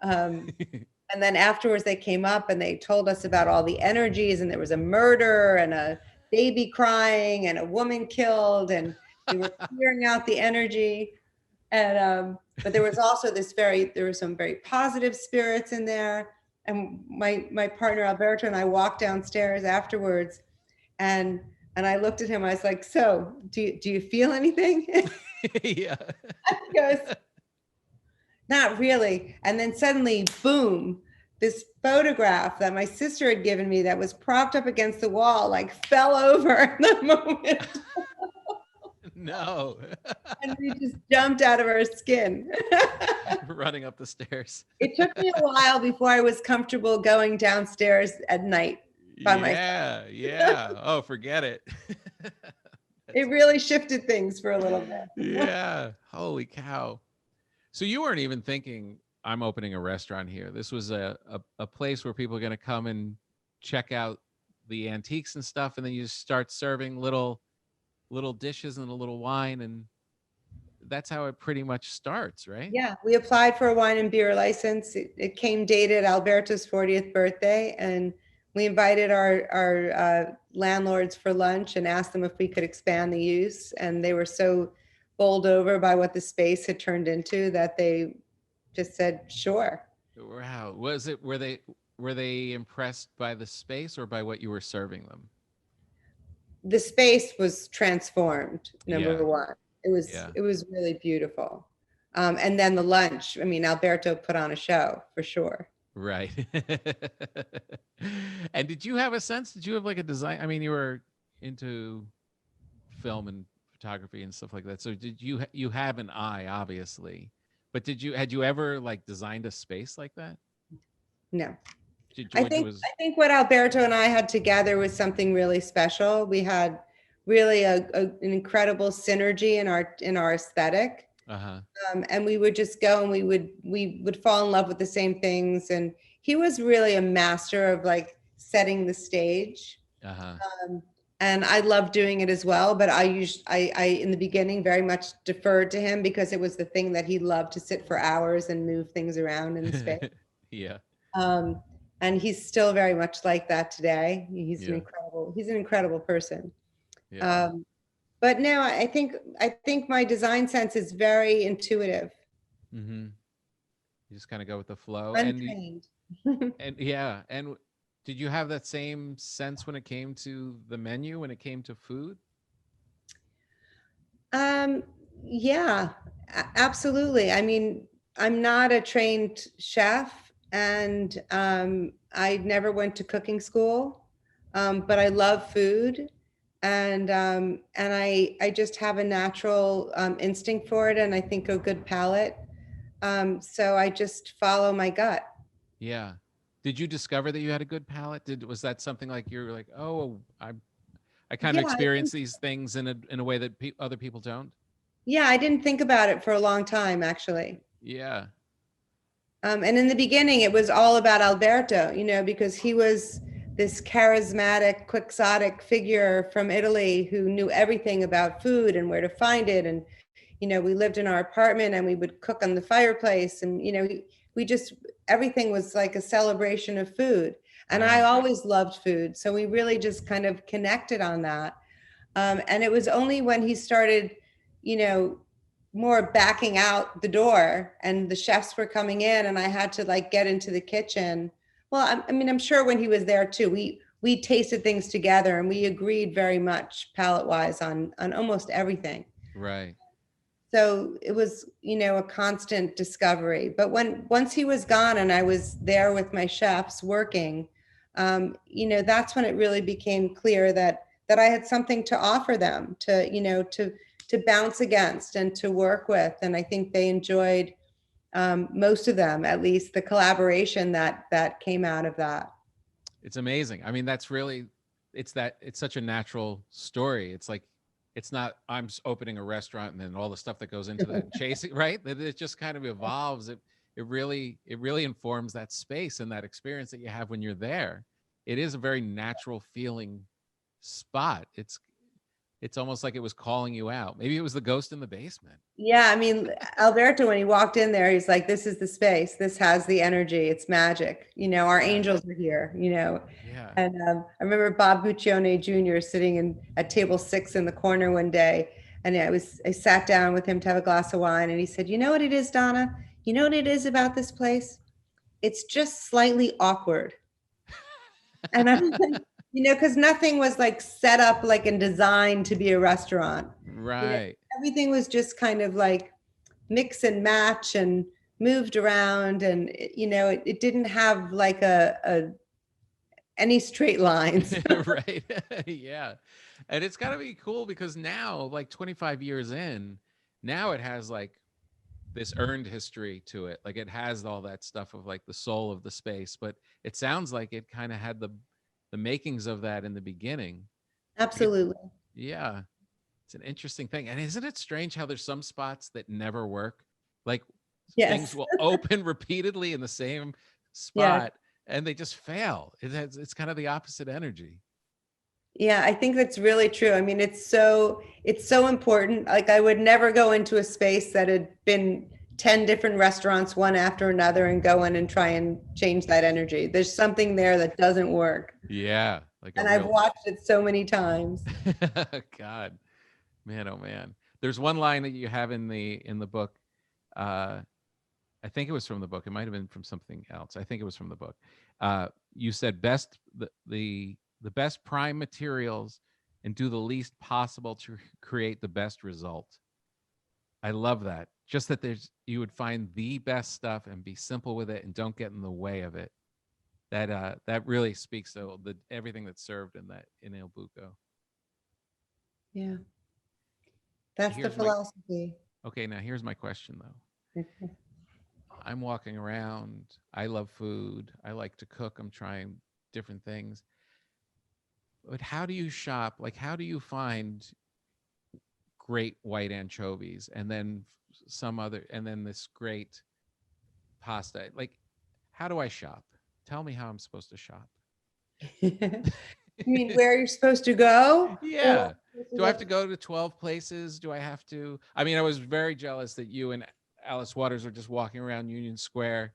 Speaker 3: then afterwards they came up and they told us about all the energies, and there was a murder and a baby crying and a woman killed, and they were clearing out the energy. And but there was also there were some very positive spirits in there. And my partner Alberto and I walked downstairs afterwards, and I looked at him. I was like, so do you feel anything?
Speaker 2: Yeah.
Speaker 3: He goes, not really. And then suddenly, boom, this photograph that my sister had given me that was propped up against the wall, like fell over in the moment.
Speaker 2: No.
Speaker 3: And we just jumped out of our skin.
Speaker 2: Running up the stairs.
Speaker 3: It took me a while before I was comfortable going downstairs at night by myself.
Speaker 2: Yeah. Oh, forget it.
Speaker 3: It really shifted things for a little bit.
Speaker 2: Yeah. Holy cow. So you weren't even thinking, I'm opening a restaurant here. This was a place where people are going to come and check out the antiques and stuff, and then you just start serving little dishes and a little wine, and that's how it pretty much starts, right?
Speaker 3: Yeah, we applied for a wine and beer license. It came dated Alberto's 40th birthday, and We invited our landlords for lunch and asked them if we could expand the use. And they were so bowled over by what the space had turned into that they just said, sure.
Speaker 2: Wow. Was it, were they impressed by the space or by what you were serving them?
Speaker 3: The space was transformed, number
Speaker 2: Yeah.
Speaker 3: one. It was really beautiful. And then the lunch, I mean, Alberto put on a show for sure.
Speaker 2: Right. And did you have a sense, did you have like a design? I mean, you were into film and photography and stuff like that. So did you have an eye, obviously, but had you ever like designed a space like that?
Speaker 3: No.
Speaker 2: I
Speaker 3: I think what Alberto and I had together was something really special. We had really an incredible synergy in our aesthetic.
Speaker 2: Uh-huh.
Speaker 3: And we would just go and we would fall in love with the same things. And he was really a master of like setting the stage.
Speaker 2: Uh-huh.
Speaker 3: And I loved doing it as well. But I in the beginning very much deferred to him because it was the thing that he loved, to sit for hours and move things around in space.
Speaker 2: Yeah.
Speaker 3: And he's still very much like that today. He's
Speaker 2: Yeah.
Speaker 3: an incredible person.
Speaker 2: Yeah.
Speaker 3: But no, I think my design sense is very intuitive.
Speaker 2: Mm-hmm. You just kind of go with the flow.
Speaker 3: Untrained.
Speaker 2: And yeah. And did you have that same sense when it came to the menu, when it came to food?
Speaker 3: Yeah, absolutely. I mean, I'm not a trained chef, and I never went to cooking school, but I love food. And I just have a natural instinct for it, and I think a good palate. So I just follow my gut.
Speaker 2: Yeah. Did you discover that you had a good palate? Was that something like you're like, oh, I kind of
Speaker 3: Yeah,
Speaker 2: experience these things in a way that other people don't?
Speaker 3: Yeah, I didn't think about it for a long time, actually.
Speaker 2: Yeah.
Speaker 3: And in the beginning, it was all about Alberto, because he was this charismatic, quixotic figure from Italy who knew everything about food and where to find it. And, we lived in our apartment and we would cook on the fireplace, and, everything was like a celebration of food. And I always loved food. So we really just kind of connected on that. And it was only when he started, more backing out the door and the chefs were coming in and I had to like get into the kitchen. Well, I'm sure when he was there too, we tasted things together and we agreed very much palate wise on almost everything.
Speaker 2: Right.
Speaker 3: So it was, a constant discovery. But once he was gone and I was there with my chefs working, that's when it really became clear that I had something to offer them to bounce against and to work with. And I think they enjoyed, most of them, at least, the collaboration that came out of that.
Speaker 2: It's amazing. I mean, it's such a natural story. It's like, it's not, I'm opening a restaurant and then all the stuff that goes into that chasing, right? That it just kind of evolves. It really informs that space and that experience that you have when you're there. It is a very natural feeling spot. It's almost like it was calling you out. Maybe it was the ghost in the basement.
Speaker 3: Yeah, I mean, Alberto, when he walked in there, he's like, this is the space. This has the energy. It's magic. Our angels are here,
Speaker 2: Yeah.
Speaker 3: And I remember Bob Buccione Jr. sitting at table 6 in the corner one day. And I sat down with him to have a glass of wine. And he said, you know what it is, Donna? You know what it is about this place? It's just slightly awkward. And I'm like, because nothing was like set up like and designed to be a restaurant.
Speaker 2: Right.
Speaker 3: Everything was just kind of like mix and match and moved around, and it didn't have like any straight lines.
Speaker 2: Right. Yeah. And it's got to be cool because now, like 25 years in, now it has like this earned history to it. Like it has all that stuff of like the soul of the space, but it sounds like it kind of had the makings of that in the beginning.
Speaker 3: Absolutely.
Speaker 2: Yeah. It's an interesting thing. And isn't it strange how there's some spots that never work? Like things will open repeatedly in the same spot and they just fail. It's kind of the opposite energy.
Speaker 3: Yeah, I think that's really true. I mean, it's so important. Like I would never go into a space that had been 10 different restaurants one after another and go in and try and change that energy. There's something there that doesn't work.
Speaker 2: Yeah, like a
Speaker 3: And I've
Speaker 2: real
Speaker 3: watched it so many times.
Speaker 2: God, man, oh man. There's one line that you have in the book. I think it was from the book. It might have been from something else. I think it was from the book. You said the best prime materials and do the least possible to create the best result. I love that. Just that you would find the best stuff and be simple with it and don't get in the way of it. That really speaks to everything that's served in Il Buco.
Speaker 3: Yeah. That's the philosophy.
Speaker 2: Okay, now here's my question though. I'm walking around. I love food. I like to cook. I'm trying different things. But how do you shop? Like, how do you find great white anchovies and then this great pasta? Like, how do I shop? Tell me how I'm supposed to shop.
Speaker 3: You mean where you're supposed to go?
Speaker 2: Yeah. Do I have to go to 12 places? Do I have to? I mean, I was very jealous that you and Alice Waters are just walking around Union Square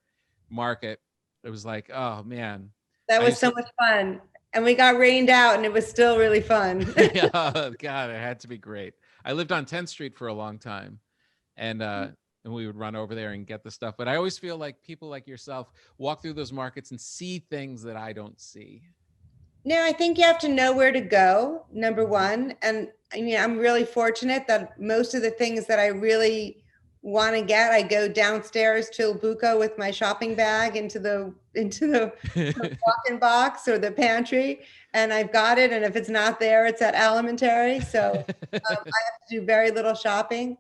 Speaker 2: Market. It was like, oh man.
Speaker 3: That was so much fun. And we got rained out and it was still really fun.
Speaker 2: Oh, God, it had to be great. I lived on 10th Street for a long time. And we would run over there and get the stuff. But I always feel like people like yourself walk through those markets and see things that I don't see.
Speaker 3: No, I think you have to know where to go, number one. And I mean, I'm really fortunate that most of the things that I really want to get, I go downstairs to Il Buco with my shopping bag into the walk-in box or the pantry, and I've got it. And if it's not there, it's at Alimentary. So I have to do very little shopping.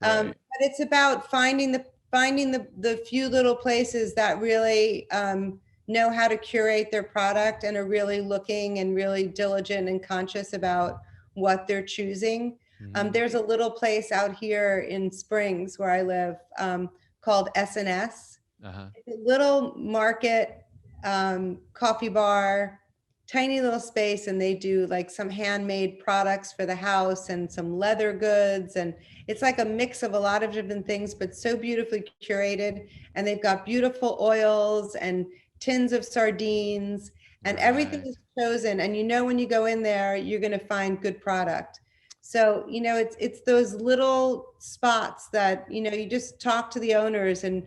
Speaker 2: Right.
Speaker 3: But it's about finding the few little places that really know how to curate their product and are really looking and really diligent and conscious about what they're choosing.
Speaker 2: Mhm.
Speaker 3: There's a little place out here in Springs where I live called S&S. It's a little market, coffee bar, tiny little space, and they do like some handmade products for the house and some leather goods, and it's like a mix of a lot of different things, but so beautifully curated. And they've got beautiful oils and tins of sardines, and everything is chosen. And you know, when you go in there, you're going to find good product. So, you know, it's those little spots that, you know, you just talk to the owners and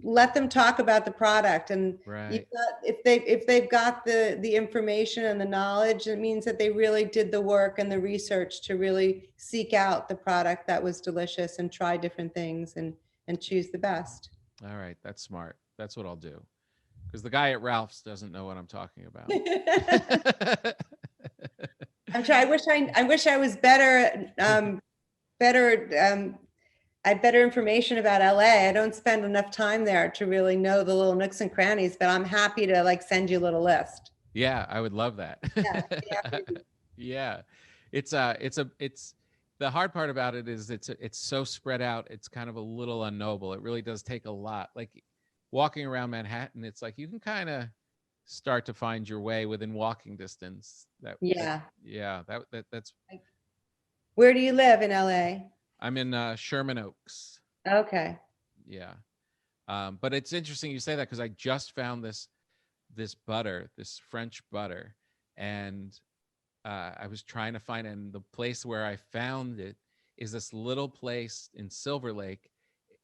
Speaker 3: let them talk about the product. And if they've got the information and the knowledge, it means that they really did the work and the research to really seek out the product that was delicious and try different things and choose the best.
Speaker 2: All right. That's smart. That's what I'll do. Because the guy at Ralph's doesn't know what I'm talking about.
Speaker 3: I'm trying. I wish I was better. I had better information about LA. I don't spend enough time there to really know the little nooks and crannies, but I'm happy to like send you a little list.
Speaker 2: Yeah, I would love that. Yeah. It's the hard part about it is it's so spread out. It's kind of a little unknowable. It really does take a lot. Like walking around Manhattan, it's like you can kind of start to find your way within walking distance. That's.
Speaker 3: Where do you live in LA?
Speaker 2: I'm in Sherman Oaks.
Speaker 3: Okay.
Speaker 2: Yeah. But it's interesting you say that because I just found this butter, this French butter, and I was trying to find it, and the place where I found it is this little place in Silver Lake.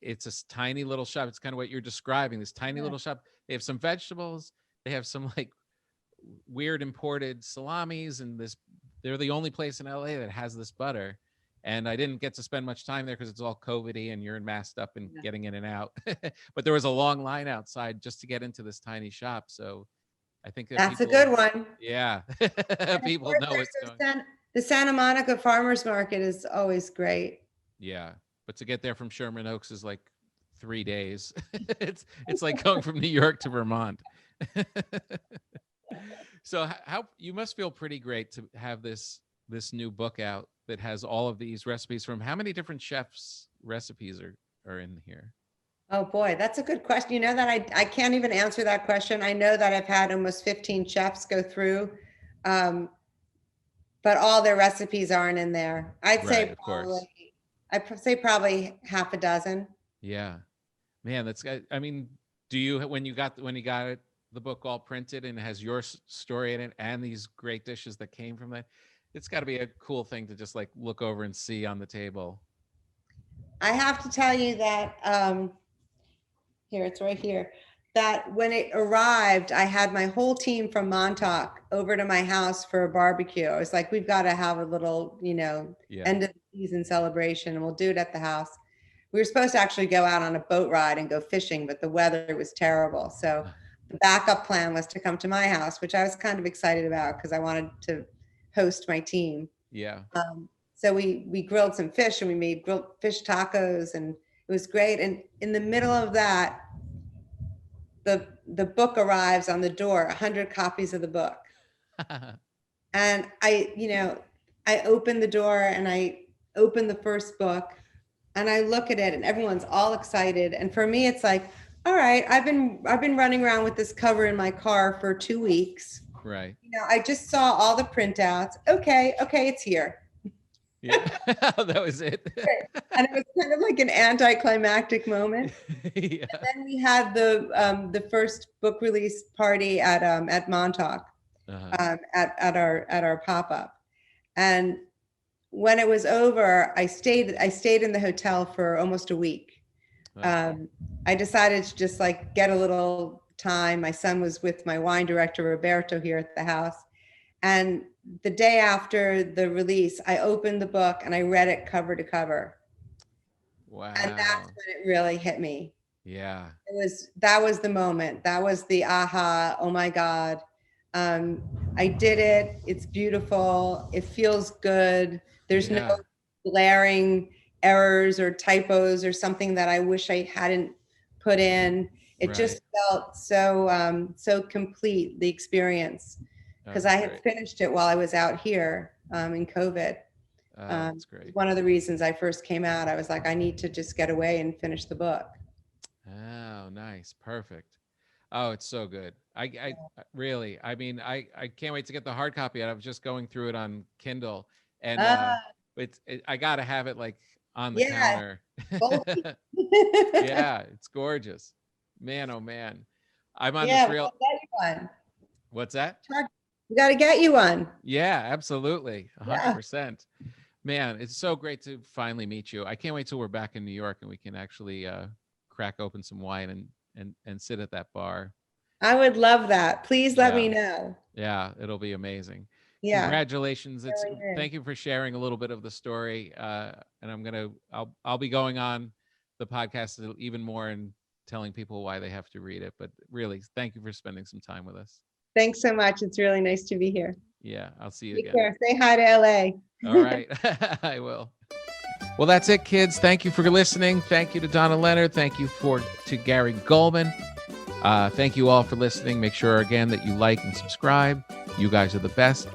Speaker 2: It's a tiny little shop. It's kind of what you're describing, this tiny little shop. They have some vegetables. They have some like weird imported salamis, and they're the only place in LA that has this butter. And I didn't get to spend much time there because it's all COVID-y and you're masked up and getting in and out. But there was a long line outside just to get into this tiny shop. So I think
Speaker 3: that's a good one.
Speaker 2: Yeah. People know what's going.
Speaker 3: The Santa Monica Farmers Market is always great.
Speaker 2: Yeah. But to get there from Sherman Oaks is like 3 days. It's like going from New York to Vermont. So how you must feel pretty great to have this new book out that has all of these recipes from how many different chefs' recipes are in here?
Speaker 3: Oh boy, that's a good question. You know that I can't even answer that question. I know that I've had almost 15 chefs go through, but all their recipes aren't in there. I'd say probably half a dozen.
Speaker 2: Yeah. Man, I mean, do you, when you got it, the book all printed and it has your story in it and these great dishes that came from that, it's got to be a cool thing to just like look over and see on the table.
Speaker 3: I have to tell you that, here, it's right here, that when it arrived, I had my whole team from Montauk over to my house for a barbecue. I was like, we've got to have a little, end of the season celebration, and we'll do it at the house. We were supposed to actually go out on a boat ride and go fishing, but the weather was terrible. So the backup plan was to come to my house, which I was kind of excited about because I wanted to host my team.
Speaker 2: Yeah.
Speaker 3: So we grilled some fish and we made grilled fish tacos, and it was great. And in the middle of that, the book arrives on the door, 100 copies of the book. And I open the door and I open the first book and I look at it and everyone's all excited. And for me, it's like, all right, I've been running around with this cover in my car for 2 weeks.
Speaker 2: Right.
Speaker 3: I just saw all the printouts. Okay, it's here.
Speaker 2: Yeah. That was it.
Speaker 3: And it was kind of like an anticlimactic moment.
Speaker 2: Yeah.
Speaker 3: And then we had the first book release party at Montauk, at our pop-up. And when it was over, I stayed in the hotel for almost a week. I decided to just like get a little time. My son was with my wine director, Roberto, here at the house. And the day after the release, I opened the book and I read it cover to cover.
Speaker 2: Wow.
Speaker 3: And that's when it really hit me.
Speaker 2: Yeah.
Speaker 3: That was the moment. That was the aha, oh my God. I did it. It's beautiful. It feels good. There's no glaring errors or typos or something that I wish I hadn't put in. It just felt so complete, the experience, because I had finished it while I was out here in COVID.
Speaker 2: That's great.
Speaker 3: One of the reasons I first came out, I was like, I need to just get away and finish the book.
Speaker 2: Oh, nice. Perfect. Oh, it's so good. I really, I mean, I can't wait to get the hard copy. I was just going through it on Kindle, and I got to have it like on the counter. Yeah, it's gorgeous. Man, oh man. I'm on this real.
Speaker 3: We'll get you one.
Speaker 2: What's that?
Speaker 3: We got to get you one.
Speaker 2: Yeah, absolutely. 100%. Man, it's so great to finally meet you. I can't wait till we're back in New York and we can actually crack open some wine and sit at that bar.
Speaker 3: I would love that. Please let me know.
Speaker 2: Yeah, it'll be amazing.
Speaker 3: Yeah.
Speaker 2: Congratulations. Thank you for sharing a little bit of the story. And I'll be going on the podcast even more and telling people why they have to read it. But really, thank you for spending some time with us.
Speaker 3: Thanks so much. It's really nice to be here.
Speaker 2: Yeah, I'll see you
Speaker 3: Take
Speaker 2: again.
Speaker 3: care. Say hi to LA.
Speaker 2: All right. I will. Well, that's it, kids. Thank you for listening. Thank you to Donna Lennard. Thank you to Gary Gulman. Thank you all for listening. Make sure again that you like and subscribe. You guys are the best.